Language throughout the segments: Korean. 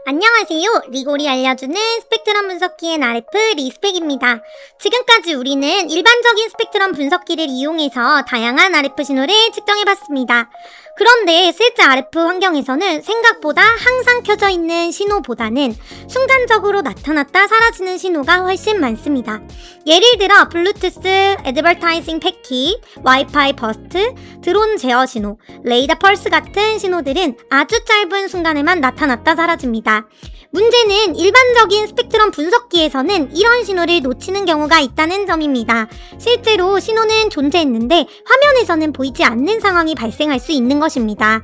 안녕하세요. 리골이 알려주는 스펙트럼 분석기의 RF 리스펙입니다. 지금까지 우리는 일반적인 스펙트럼 분석기를 이용해서 다양한 RF 신호를 측정해봤습니다. 그런데 실제 RF 환경에서는 생각보다 항상 켜져 있는 신호보다는 순간적으로 나타났다 사라지는 신호가 훨씬 많습니다. 예를 들어 블루투스, 애드버타이징 패킷, 와이파이 버스트, 드론 제어 신호, 레이더 펄스 같은 신호들은 아주 짧은 순간에만 나타났다 사라집니다. 문제는 일반적인 스펙트럼 분석기에서는 이런 신호를 놓치는 경우가 있다는 점입니다. 실제로 신호는 존재했는데 화면에서는 보이지 않는 상황이 발생할 수 있는 것입니다.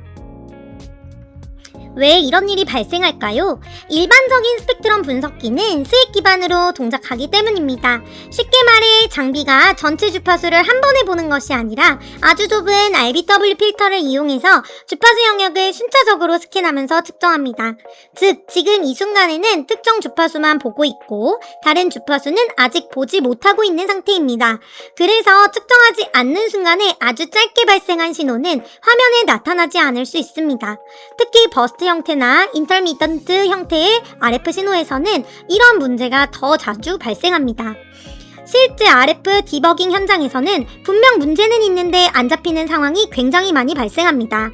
왜 이런 일이 발생할까요? 일반적인 스펙트럼 분석기는 수익 기반으로 동작하기 때문입니다. 쉽게 말해 장비가 전체 주파수를 한 번에 보는 것이 아니라 아주 좁은 RBW 필터를 이용해서 주파수 영역을 순차적으로 스캔하면서 측정합니다. 즉, 지금 이 순간에는 특정 주파수만 보고 있고 다른 주파수는 아직 보지 못하고 있는 상태입니다. 그래서 측정하지 않는 순간에 아주 짧게 발생한 신호는 화면에 나타나지 않을 수 있습니다. 특히 버스트 형태나 인터미턴트 형태의 RF 신호에서는 이런 문제가 더 자주 발생합니다. 실제 RF 디버깅 현장에서는 분명 문제는 있는데 안 잡히는 상황이 굉장히 많이 발생합니다.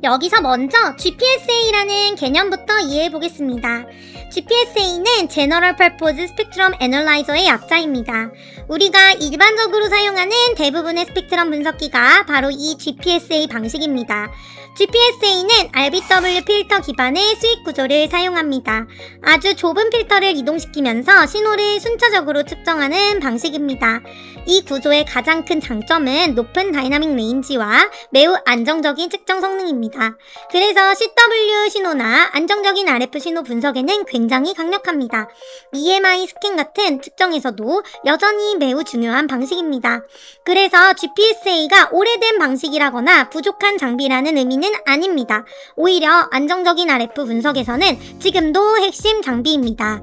여기서 먼저 GPSA라는 개념부터 이해해 보겠습니다. GPSA는 General Purpose Spectrum Analyzer의 약자입니다. 우리가 일반적으로 사용하는 대부분의 스펙트럼 분석기가 바로 이 GPSA 방식입니다. GPSA는 RBW 필터 기반의 수익 구조를 사용합니다. 아주 좁은 필터를 이동시키면서 신호를 순차적으로 측정하는 방식입니다. 이 구조의 가장 큰 장점은 높은 다이나믹 레인지와 매우 안정적인 측정 성능입니다. 그래서 CW 신호나 안정적인 RF 신호 분석에는 굉장히 강력합니다. EMI 스캔 같은 측정에서도 여전히 매우 중요한 방식입니다. 그래서 GPSA가 오래된 방식이라거나 부족한 장비라는 의미는 아닙니다. 오히려 안정적인 RF 분석에서는 지금도 핵심 장비입니다.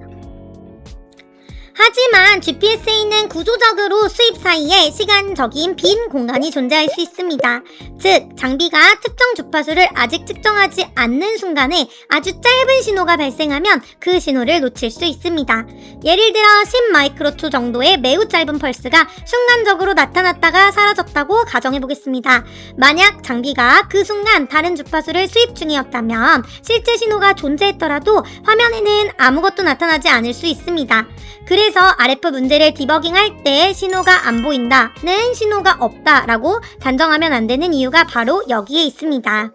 하지만 GPSA는 구조적으로 수입 사이에 시간적인 빈 공간이 존재할 수 있습니다. 즉, 장비가 특정 주파수를 아직 측정하지 않는 순간에 아주 짧은 신호가 발생하면 그 신호를 놓칠 수 있습니다. 예를 들어 10마이크로초 정도의 매우 짧은 펄스가 순간적으로 나타났다가 사라졌다고 가정해보겠습니다. 만약 장비가 그 순간 다른 주파수를 수입 중이었다면 실제 신호가 존재했더라도 화면에는 아무것도 나타나지 않을 수 있습니다. 그래서 RF 문제를 디버깅할 때 신호가 안 보인다는 신호가 없다라고 단정하면 안 되는 이유가 바로 여기에 있습니다.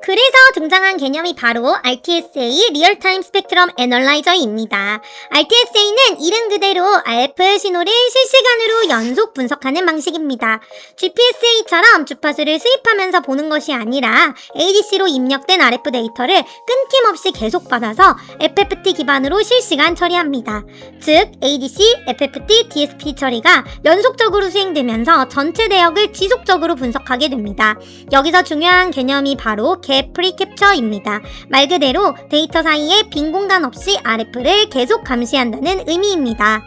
그래서 등장한 개념이 바로 RTSA 리얼타임 스펙트럼 애널라이저입니다. RTSA는 이름 그대로 RF 신호를 실시간으로 연속 분석하는 방식입니다. GPSA처럼 주파수를 수입하면서 보는 것이 아니라 ADC로 입력된 RF 데이터를 끊김없이 계속 받아서 FFT 기반으로 실시간 처리합니다. 즉, ADC, FFT, DSP 처리가 연속적으로 수행되면서 전체 대역을 지속적으로 분석하게 됩니다. 여기서 중요한 개념이 바로 갭 프리캡처입니다. 말 그대로 데이터 사이에 빈 공간 없이 RF를 계속 감시한다는 의미입니다.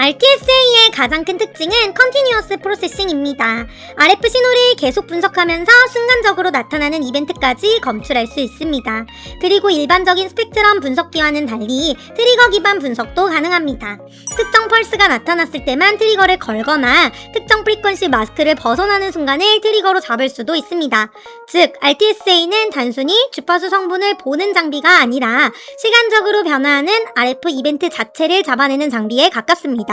RTSA의 가장 큰 특징은 Continuous Processing입니다. RF 신호를 계속 분석하면서 순간적으로 나타나는 이벤트까지 검출할 수 있습니다. 그리고 일반적인 스펙트럼 분석기와는 달리 트리거 기반 분석도 가능합니다. 특정 펄스가 나타났을 때만 트리거를 걸거나 특정 프리퀀시 마스크를 벗어나는 순간을 트리거로 잡을 수도 있습니다. 즉, RTSA는 단순히 주파수 성분을 보는 장비가 아니라 시간적으로 변화하는 RF 이벤트 자체를 잡아내는 장비에 가깝습니다.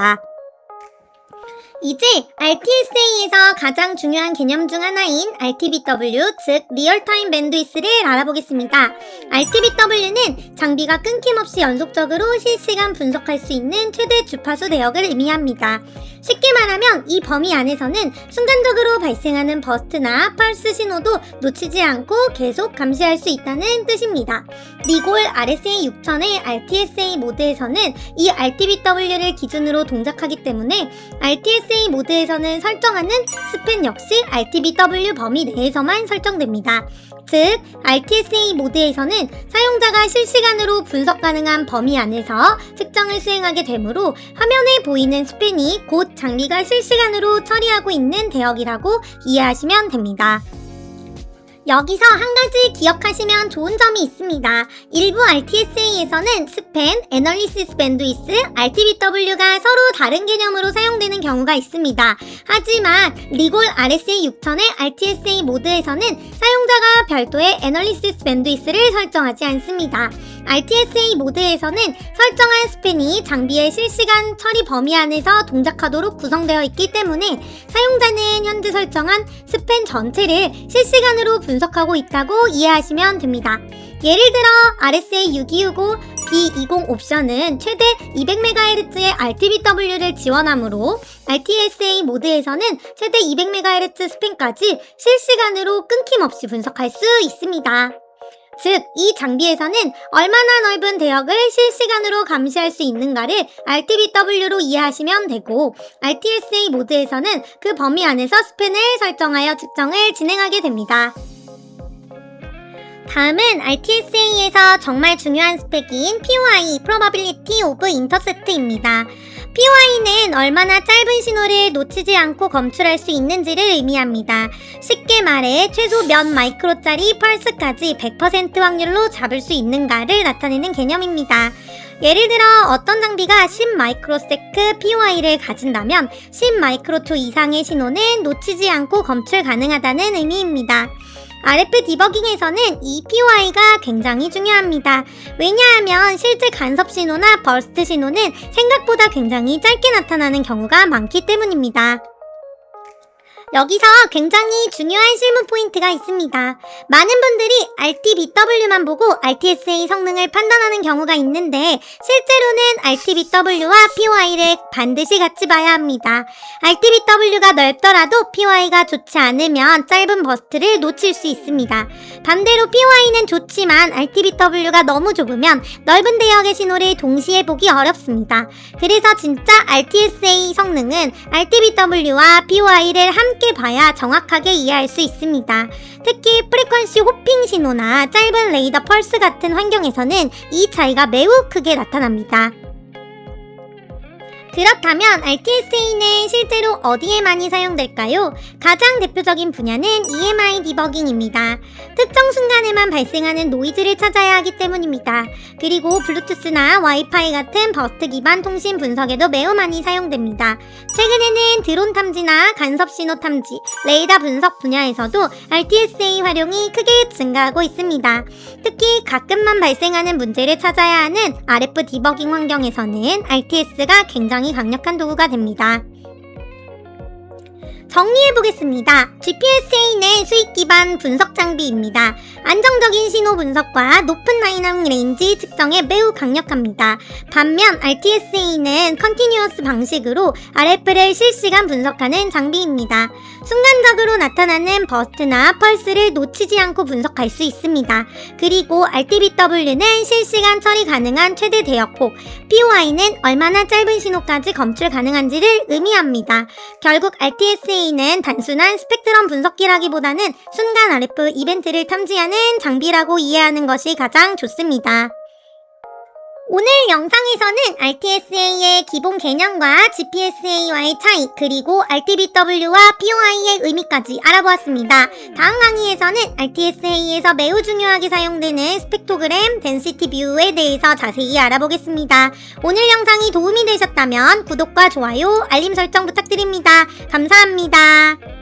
이제 RTSA에서 가장 중요한 개념 중 하나인 RTBW, 즉 리얼타임 밴드위스를 알아보겠습니다. RTBW는 장비가 끊김없이 연속적으로 실시간 분석할 수 있는 최대 주파수 대역을 의미합니다. 쉽게 말하면 이 범위 안에서는 순간적으로 발생하는 버스트나 펄스 신호도 놓치지 않고 계속 감시할 수 있다는 뜻입니다. 리골 RSA 6000의 RTSA 모드에서는 이 RTBW를 기준으로 동작하기 때문에 RTSA 모드에서는 설정하는 스팬 역시 RTBW 범위 내에서만 설정됩니다. 즉, RTSA 모드에서는 사용자가 실시간으로 분석 가능한 범위 안에서 측정을 수행하게 되므로 화면에 보이는 스팬이 곧 장비가 실시간으로 처리하고 있는 대역이라고 이해하시면 됩니다. 여기서 한 가지 기억하시면 좋은 점이 있습니다. 일부 RTSA에서는 스팬, 애널리시스 밴드위스, RTBW가 서로 다른 개념으로 사용되는 경우가 있습니다. 하지만 리골 RSA 6000의 RTSA 모드에서는 사용자가 별도의 애널리시스 밴드위스를 설정하지 않습니다. RTSA 모드에서는 설정한 스팬이 장비의 실시간 처리 범위 안에서 동작하도록 구성되어 있기 때문에 사용자는 현재 설정한 스팬 전체를 실시간으로 분석하고 있다고 이해하시면 됩니다. 예를 들어 RSA 6265 B20 옵션은 최대 200MHz의 RTBW를 지원하므로 RTSA 모드에서는 최대 200MHz 스팬까지 실시간으로 끊김없이 분석할 수 있습니다. 즉, 이 장비에서는 얼마나 넓은 대역을 실시간으로 감시할 수 있는가를 RTBW로 이해하시면 되고, RTSA 모드에서는 그 범위 안에서 스팬을 설정하여 측정을 진행하게 됩니다. 다음은 RTSA에서 정말 중요한 스펙인 POI, Probability of Intercept입니다. POI는 얼마나 짧은 신호를 놓치지 않고 검출할 수 있는지를 의미합니다. 쉽게 말해 최소 몇 마이크로짜리 펄스까지 100% 확률로 잡을 수 있는가를 나타내는 개념입니다. 예를 들어 어떤 장비가 10마이크로세크 POI를 가진다면 10마이크로초 이상의 신호는 놓치지 않고 검출 가능하다는 의미입니다. RF 디버깅에서는 이 POI가 굉장히 중요합니다. 왜냐하면 실제 간섭 신호나 버스트 신호는 생각보다 굉장히 짧게 나타나는 경우가 많기 때문입니다. 여기서 굉장히 중요한 실무 포인트가 있습니다. 많은 분들이 RTBW만 보고 RTSA 성능을 판단하는 경우가 있는데 실제로는 RTBW와 POI를 반드시 같이 봐야 합니다. RTBW가 넓더라도 POI가 좋지 않으면 짧은 버스트를 놓칠 수 있습니다. 반대로 POI는 좋지만 RTBW가 너무 좁으면 넓은 대역의 신호를 동시에 보기 어렵습니다. 그래서 진짜 RTSA 성능은 RTBW와 POI를 함께 봐야 정확하게 이해할 수 있습니다. 특히 프리퀀시 호핑 신호나 짧은 레이더 펄스 같은 환경에서는 이 차이가 매우 크게 나타납니다. 그렇다면 RTSA는 실제로 어디에 많이 사용될까요? 가장 대표적인 분야는 EMI 디버깅입니다. 특정 순간에만 발생하는 노이즈를 찾아야 하기 때문입니다. 그리고 블루투스나 와이파이 같은 버스트 기반 통신 분석에도 매우 많이 사용됩니다. 최근에는 드론 탐지나 간섭 신호 탐지, 레이더 분석 분야에서도 RTSA 활용이 크게 증가하고 있습니다. 특히 가끔만 발생하는 문제를 찾아야 하는 RF 디버깅 환경에서는 RTS가 굉장히 강력한 도구가 됩니다. 정리해보겠습니다. GPSA는 수익 기반 분석 장비입니다. 안정적인 신호 분석과 높은 다이나믹 레인지 측정에 매우 강력합니다. 반면 RTSA는 컨티뉴어스 방식으로 RF를 실시간 분석하는 장비입니다. 순간적으로 나타나는 버스트나 펄스를 놓치지 않고 분석할 수 있습니다. 그리고 RTBW는 실시간 처리 가능한 최대 대역폭, POI는 얼마나 짧은 신호까지 검출 가능한지를 의미합니다. 결국 RTSA는 단순한 스펙트럼 분석기라기보다는 순간 RF 이벤트를 탐지하는 장비라고 이해하는 것이 가장 좋습니다. 오늘 영상에서는 RTSA의 기본 개념과 GPSA와의 차이, 그리고 RTBW와 POI의 의미까지 알아보았습니다. 다음 강의에서는 RTSA에서 매우 중요하게 사용되는 스펙토그램 덴시티 뷰에 대해서 자세히 알아보겠습니다. 오늘 영상이 도움이 되셨다면 구독과 좋아요, 알림 설정 부탁드립니다. 감사합니다.